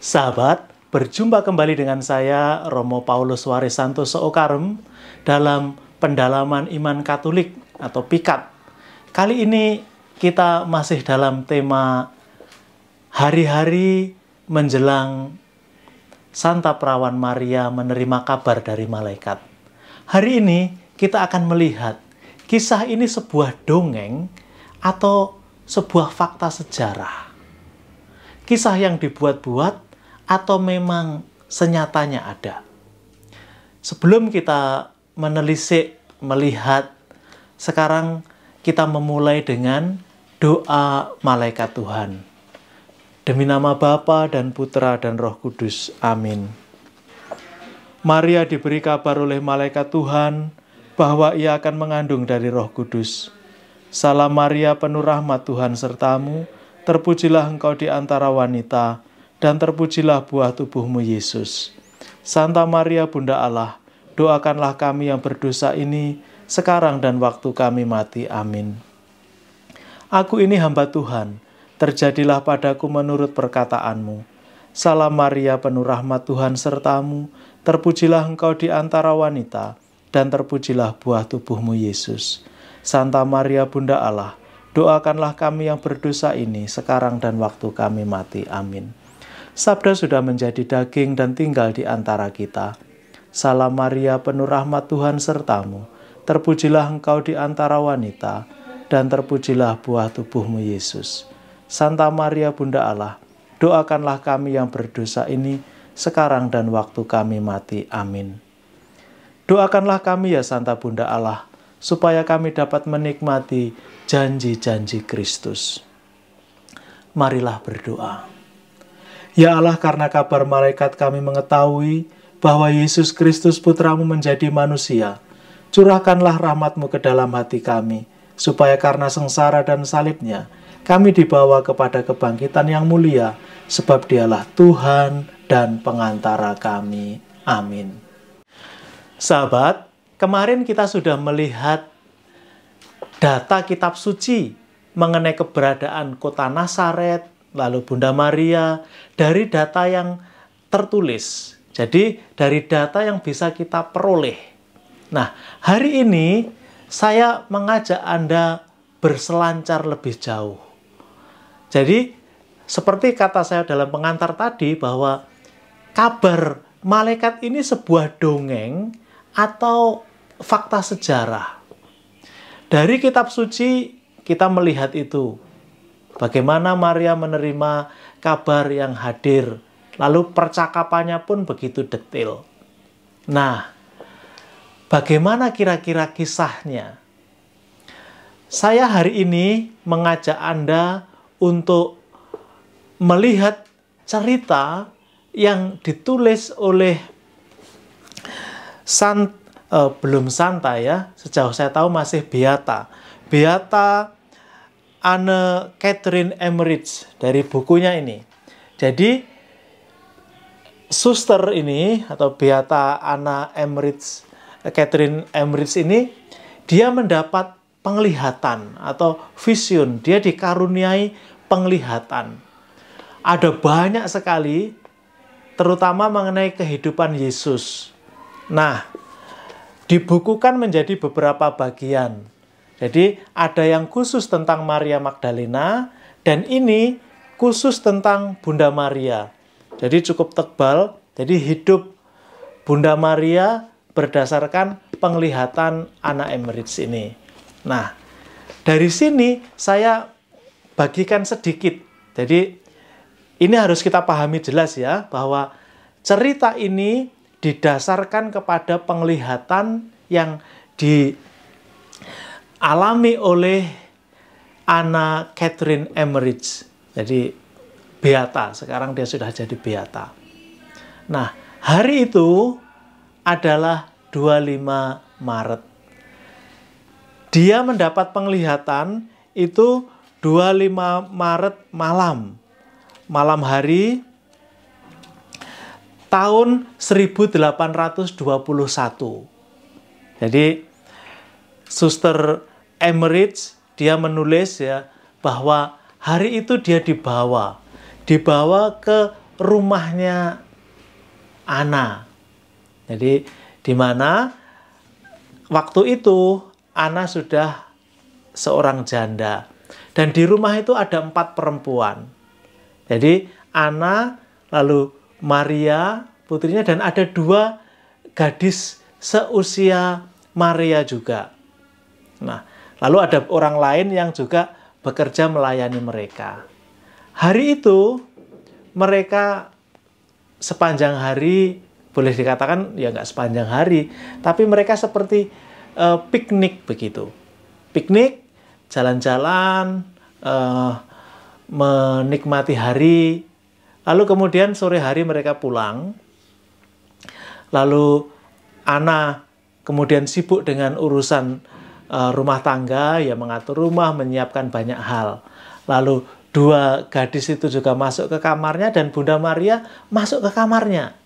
Sahabat, berjumpa kembali dengan saya, Romo Paulus Warisantoso Okarem, dalam pendalaman iman Katolik atau PIKAT. Kali ini kita masih dalam tema hari-hari menjelang Santa Perawan Maria menerima kabar dari malaikat. Hari ini kita akan melihat kisah ini sebuah dongeng atau sebuah fakta sejarah. Kisah yang dibuat-buat atau memang senyatanya ada. Sebelum kita menelisik, melihat, sekarang kita memulai dengan doa malaikat Tuhan. Demi nama Bapa dan Putra dan Roh Kudus. Amin. Maria diberi kabar oleh malaikat Tuhan bahwa ia akan mengandung dari Roh Kudus. Salam Maria, penuh rahmat, Tuhan sertamu, terpujilah engkau di antara wanita, dan terpujilah buah tubuhmu Yesus. Santa Maria Bunda Allah, doakanlah kami yang berdosa ini, sekarang dan waktu kami mati. Amin. Aku ini hamba Tuhan, terjadilah padaku menurut perkataanmu. Salam Maria, penuh rahmat, Tuhan sertamu, terpujilah engkau di antara wanita, dan terpujilah buah tubuhmu Yesus. Santa Maria Bunda Allah, doakanlah kami yang berdosa ini, sekarang dan waktu kami mati. Amin. Sabda sudah menjadi daging dan tinggal di antara kita. Salam Maria, penuh rahmat, Tuhan sertamu, terpujilah engkau di antara wanita, dan terpujilah buah tubuhmu Yesus. Santa Maria Bunda Allah, doakanlah kami yang berdosa ini, sekarang dan waktu kami mati. Amin. Doakanlah kami ya Santa Bunda Allah, supaya kami dapat menikmati janji-janji Kristus. Marilah berdoa. Ya Allah, karena kabar malaikat kami mengetahui bahwa Yesus Kristus Putramu menjadi manusia, curahkanlah rahmat-Mu ke dalam hati kami, supaya karena sengsara dan salibnya, kami dibawa kepada kebangkitan yang mulia, sebab Dialah Tuhan dan pengantara kami. Amin. Sahabat, kemarin kita sudah melihat data kitab suci mengenai keberadaan kota Nazaret, lalu Bunda Maria, dari data yang tertulis. Jadi dari data yang bisa kita peroleh. Nah, hari ini saya mengajak Anda berselancar lebih jauh. Jadi, seperti kata saya dalam pengantar tadi, bahwa kabar malaikat ini sebuah dongeng atau fakta sejarah. Dari kitab suci kita melihat itu. Bagaimana Maria menerima kabar yang hadir, lalu percakapannya pun begitu detail. Nah, bagaimana kira-kira kisahnya? Saya hari ini mengajak Anda untuk melihat cerita yang ditulis oleh belum Santa ya, sejauh saya tahu masih Beata. Beata Anne Catherine Emmerich dari bukunya ini. Jadi suster ini atau Beata Anne Emmerich, Catherine Emmerich ini, dia mendapat penglihatan atau vision. Dia dikaruniai penglihatan. Ada banyak sekali, terutama mengenai kehidupan Yesus. Nah, dibukukan menjadi beberapa bagian. Jadi ada yang khusus tentang Maria Magdalena, dan ini khusus tentang Bunda Maria. Jadi cukup tebal, jadi hidup Bunda Maria berdasarkan penglihatan Anne Emmerich ini. Nah, dari sini saya bagikan sedikit. Jadi ini harus kita pahami jelas ya, bahwa cerita ini didasarkan kepada penglihatan yang dialami oleh Anne Catherine Emmerich. Jadi Beata, sekarang dia sudah jadi Beata. Nah, hari itu adalah 25 Maret. Dia mendapat penglihatan itu 25 Maret malam. Malam hari tahun 1821. Jadi Suster Emmerich dia menulis ya bahwa hari itu dia dibawa ke rumahnya Ana. Jadi di mana waktu itu Ana sudah seorang janda. Dan di rumah itu ada 4 perempuan. Jadi Ana, lalu Maria putrinya, dan ada 2 gadis seusia Maria juga. Nah, lalu ada orang lain yang juga bekerja melayani mereka. Hari itu mereka sepanjang hari, boleh dikatakan ya nggak sepanjang hari, tapi mereka seperti piknik begitu. Piknik, jalan-jalan, menikmati hari. Lalu kemudian sore hari mereka pulang. Lalu Ana kemudian sibuk dengan urusan rumah tangga, ya mengatur rumah, menyiapkan banyak hal. Lalu 2 gadis itu juga masuk ke kamarnya dan Bunda Maria masuk ke kamarnya.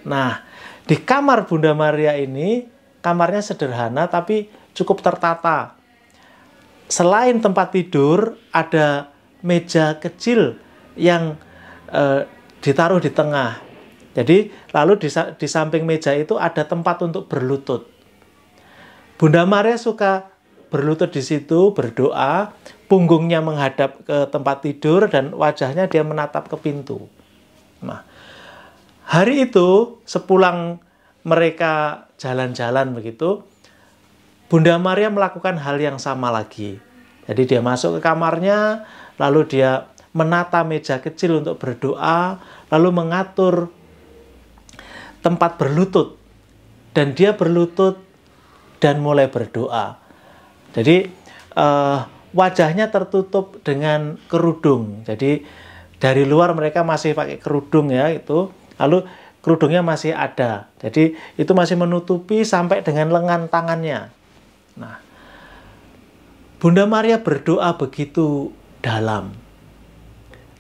Nah, di kamar Bunda Maria ini, kamarnya sederhana tapi cukup tertata. Selain tempat tidur, ada meja kecil yang ditaruh di tengah. Jadi, lalu di samping meja itu ada tempat untuk berlutut. Bunda Maria suka berlutut di situ, berdoa, punggungnya menghadap ke tempat tidur dan wajahnya dia menatap ke pintu. Nah, hari itu sepulang mereka jalan-jalan begitu, Bunda Maria melakukan hal yang sama lagi. Jadi dia masuk ke kamarnya, lalu dia menata meja kecil untuk berdoa, lalu mengatur tempat berlutut. Dan dia berlutut dan mulai berdoa. Jadi wajahnya tertutup dengan kerudung. Jadi dari luar mereka masih pakai kerudung ya itu. Lalu kerudungnya masih ada. Jadi itu masih menutupi sampai dengan lengan tangannya. Nah, Bunda Maria berdoa begitu dalam.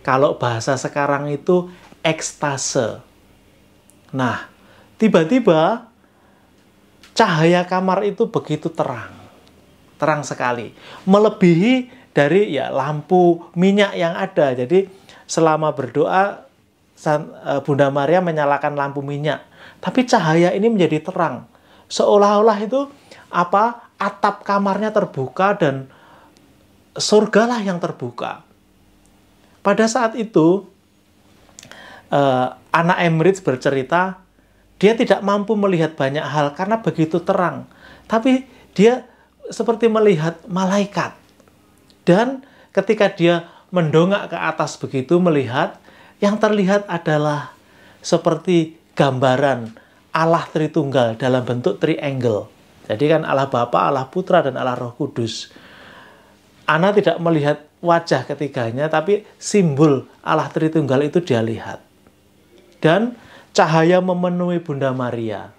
Kalau bahasa sekarang itu ekstase. Nah, tiba-tiba cahaya kamar itu begitu terang. Terang sekali, melebihi dari ya lampu minyak yang ada. Jadi selama berdoa Bunda Maria menyalakan lampu minyak, tapi cahaya ini menjadi terang, seolah-olah itu atap kamarnya terbuka dan surgalah yang terbuka. Pada saat itu Anna Emmerich bercerita dia tidak mampu melihat banyak hal karena begitu terang, tapi dia seperti melihat malaikat. Dan ketika dia mendongak ke atas begitu melihat, yang terlihat adalah seperti gambaran Allah Tritunggal dalam bentuk triangle. Jadi kan Allah Bapa, Allah Putra, dan Allah Roh Kudus. Ana tidak melihat wajah ketiganya, tapi simbol Allah Tritunggal itu dia lihat. Dan cahaya memenuhi Bunda Maria.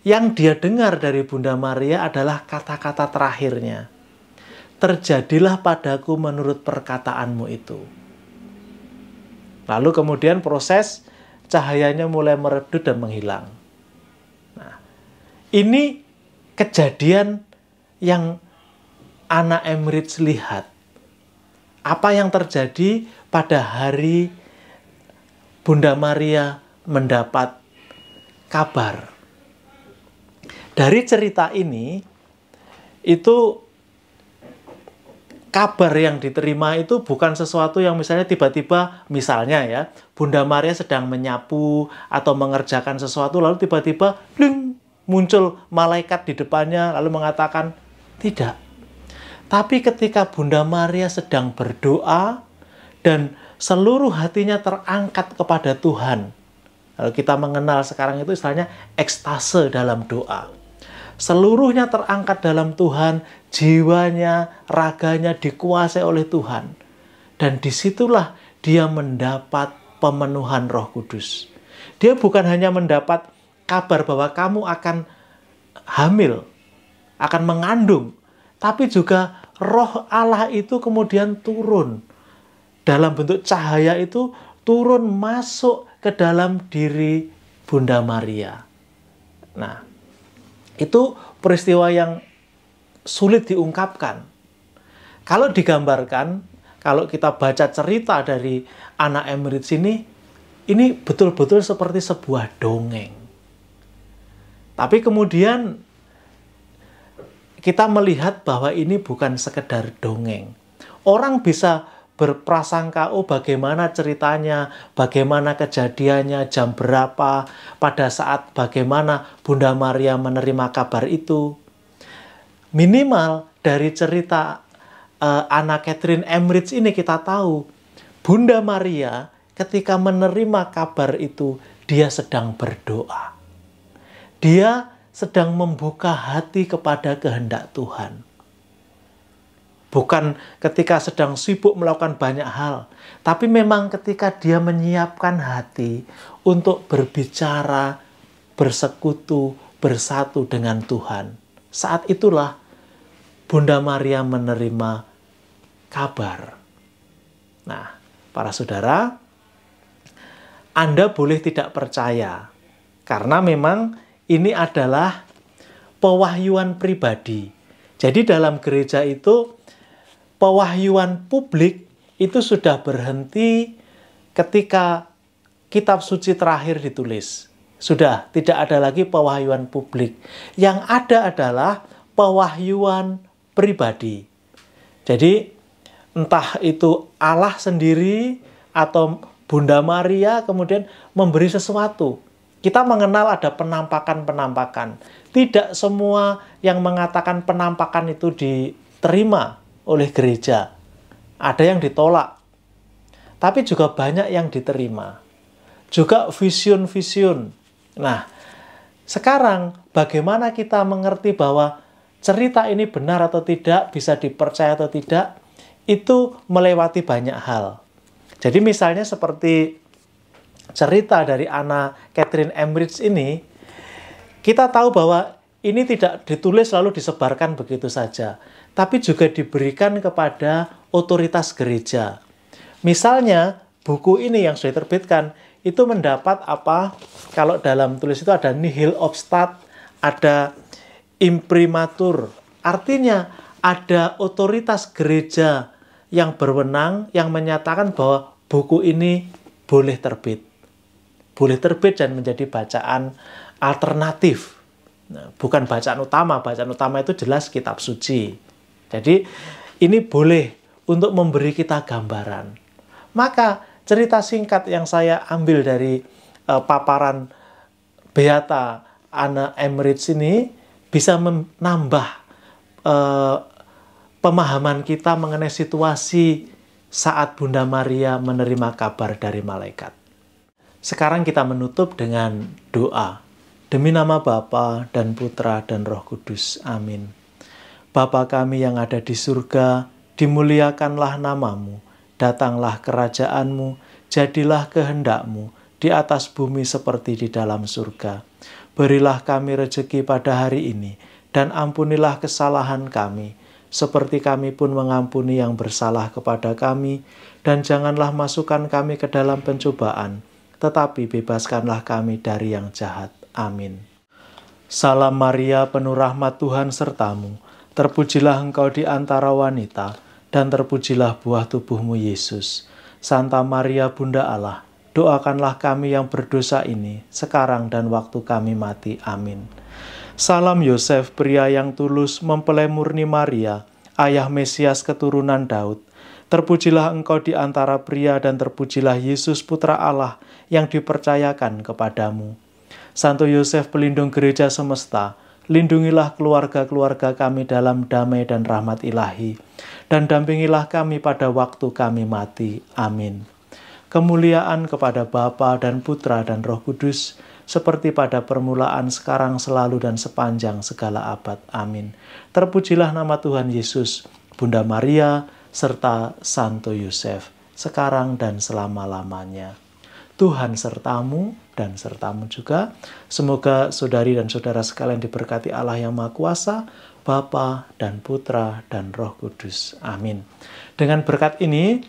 Yang dia dengar dari Bunda Maria adalah kata-kata terakhirnya. Terjadilah padaku menurut perkataanmu itu. Lalu kemudian proses cahayanya mulai meredup dan menghilang. Nah, ini kejadian yang Anna Emmerich lihat. Apa yang terjadi pada hari Bunda Maria mendapat kabar. Dari cerita ini, itu kabar yang diterima itu bukan sesuatu yang misalnya tiba-tiba, misalnya ya, Bunda Maria sedang menyapu atau mengerjakan sesuatu, lalu tiba-tiba muncul malaikat di depannya, lalu mengatakan, tidak. Tapi ketika Bunda Maria sedang berdoa, dan seluruh hatinya terangkat kepada Tuhan, lalu kita mengenal sekarang itu istilahnya ekstase dalam doa. Seluruhnya terangkat dalam Tuhan, jiwanya, raganya dikuasai oleh Tuhan. Dan disitulah dia mendapat pemenuhan Roh Kudus. Dia bukan hanya mendapat kabar bahwa kamu akan hamil, akan mengandung, tapi juga Roh Allah itu kemudian turun. Dalam bentuk cahaya itu turun masuk ke dalam diri Bunda Maria. Nah, itu peristiwa yang sulit diungkapkan. Kalau digambarkan, kalau kita baca cerita dari Anna Emmerich ini betul-betul seperti sebuah dongeng. Tapi kemudian kita melihat bahwa ini bukan sekedar dongeng. Orang bisa berprasangka, oh bagaimana ceritanya, bagaimana kejadiannya, jam berapa, pada saat bagaimana Bunda Maria menerima kabar itu. Minimal dari cerita Anna Catherine Emmerich ini kita tahu, Bunda Maria ketika menerima kabar itu, dia sedang berdoa. Dia sedang membuka hati kepada kehendak Tuhan. Bukan ketika sedang sibuk melakukan banyak hal, tapi memang ketika dia menyiapkan hati untuk berbicara, bersekutu, bersatu dengan Tuhan. Saat itulah Bunda Maria menerima kabar. Nah, para saudara, Anda boleh tidak percaya, karena memang ini adalah pewahyuan pribadi. Jadi dalam gereja itu, pewahyuan publik itu sudah berhenti ketika kitab suci terakhir ditulis. Sudah tidak ada lagi pewahyuan publik. Yang ada adalah pewahyuan pribadi. Jadi entah itu Allah sendiri atau Bunda Maria kemudian memberi sesuatu. Kita mengenal ada penampakan-penampakan. Tidak semua yang mengatakan penampakan itu diterima oleh gereja. Ada yang ditolak. Tapi juga banyak yang diterima. Juga vision-vision. Nah, sekarang bagaimana kita mengerti bahwa cerita ini benar atau tidak, bisa dipercaya atau tidak, itu melewati banyak hal. Jadi misalnya seperti cerita dari Anna Catherine Emmerich ini, kita tahu bahwa ini tidak ditulis lalu disebarkan begitu saja, tapi juga diberikan kepada otoritas gereja. Misalnya, buku ini yang sudah diterbitkan, itu mendapat apa? Kalau dalam tulis itu ada nihil obstat, ada imprimatur. Artinya, ada otoritas gereja yang berwenang, yang menyatakan bahwa buku ini boleh terbit. Boleh terbit dan menjadi bacaan alternatif. Nah, bukan bacaan utama. Bacaan utama itu jelas kitab suci. Jadi ini boleh untuk memberi kita gambaran. Maka cerita singkat yang saya ambil dari paparan Beata Anna Emmerich ini bisa menambah pemahaman kita mengenai situasi saat Bunda Maria menerima kabar dari malaikat. Sekarang kita menutup dengan doa. Demi nama Bapa dan Putra dan Roh Kudus. Amin. Bapa kami yang ada di surga, dimuliakanlah namamu, datanglah kerajaanmu, jadilah kehendakmu, di atas bumi seperti di dalam surga. Berilah kami rejeki pada hari ini, dan ampunilah kesalahan kami, seperti kami pun mengampuni yang bersalah kepada kami, dan janganlah masukkan kami ke dalam pencobaan, tetapi bebaskanlah kami dari yang jahat. Amin. Salam Maria, penuh rahmat Tuhan sertamu, terpujilah engkau di antara wanita, dan terpujilah buah tubuhmu Yesus. Santa Maria Bunda Allah, doakanlah kami yang berdosa ini, sekarang dan waktu kami mati. Amin. Salam Yosef, pria yang tulus, mempelai murni Maria, ayah Mesias keturunan Daud. Terpujilah engkau di antara pria dan terpujilah Yesus Putra Allah yang dipercayakan kepadamu. Santo Yosef, pelindung gereja semesta, lindungilah keluarga-keluarga kami dalam damai dan rahmat ilahi, dan dampingilah kami pada waktu kami mati. Amin. Kemuliaan kepada Bapa dan Putra dan Roh Kudus, seperti pada permulaan, sekarang, selalu, dan sepanjang segala abad. Amin. Terpujilah nama Tuhan Yesus, Bunda Maria, serta Santo Yosef, sekarang dan selama-lamanya. Tuhan sertamu dan sertamu juga. Semoga saudari dan saudara sekalian diberkati Allah yang Maha Kuasa, Bapa dan Putra dan Roh Kudus. Amin. Dengan berkat ini,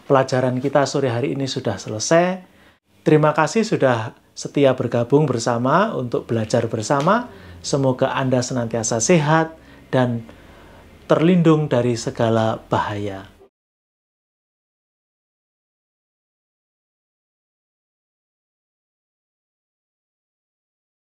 pelajaran kita sore hari ini sudah selesai. Terima kasih sudah setia bergabung bersama untuk belajar bersama. Semoga Anda senantiasa sehat dan terlindung dari segala bahaya.